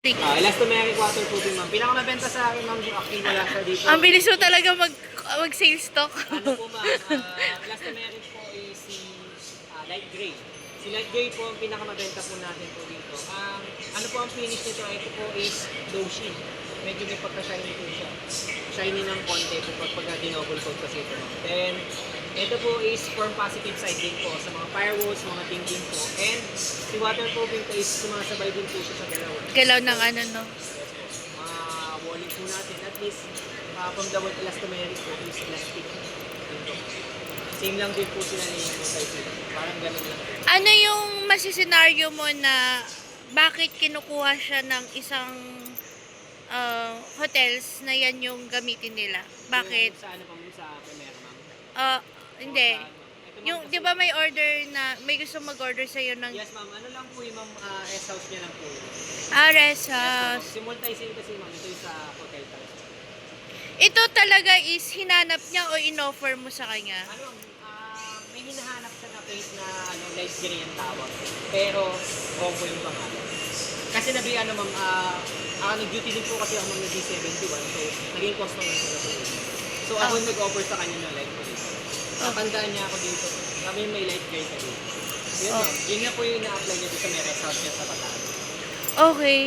Elastomeric waterproofing, ma'am. Pinakamabenta sa akin, ma'am, actually wala siya dito. Ang bilis mo talaga mag-sales stock. Ano po, ma'am? Elastomeric po is si light gray. Si light gray po ang pinakamabenta po natin po dito. Ano po ang finish nito? Ito po is lotion. Medyo may pagka-shiny po siya. Shiny ng konti po pagka dinoble coat kasi ito. Then, ito po is form positive side din po sa mga firewalls, mga tingting po. And si waterproofing po is sumasabay din po siya sa galaw. Galaw ng ano, no? Yes po. Mga walling po natin. At least, from the word elastomeric po is elastic. Ito. Same lang din po sila ni multi-fit. Parang ganun lang. Ano yung masisenaryo mo na bakit kinukuha siya ng isang hotels na yan yung gamitin nila? Bakit? Sa ano pa mo sa Primera, ma'am? Hindi. Ito, ma'am, Yung, kasi- di ba may order na, may gusto mag-order sa'yo ng Yes, ma'am. Ano lang po yung ma'am, S-house niya lang po. Ares Yes, ma'am. House? Si multi-sim kasi, ma'am. Ito yung sa hotel talaga. Ito talaga is hinanap niya o in-offer mo sa kanya? Ano, may hinahanap siya na place na light green ang tawag. Pero, combo yung pangalan. Kasi ano, ma'am, nag-duty din po kasi ako mag G71. So, naging customer ko na po. So, ako yung nag-offer sa kanya ng light green. Natandaan niya ako dito. Sabi may light green ka dito. Yun, ma'am. Yun na po yung ina-apply niya dito sa may rest house niya sa Bataan. Okay.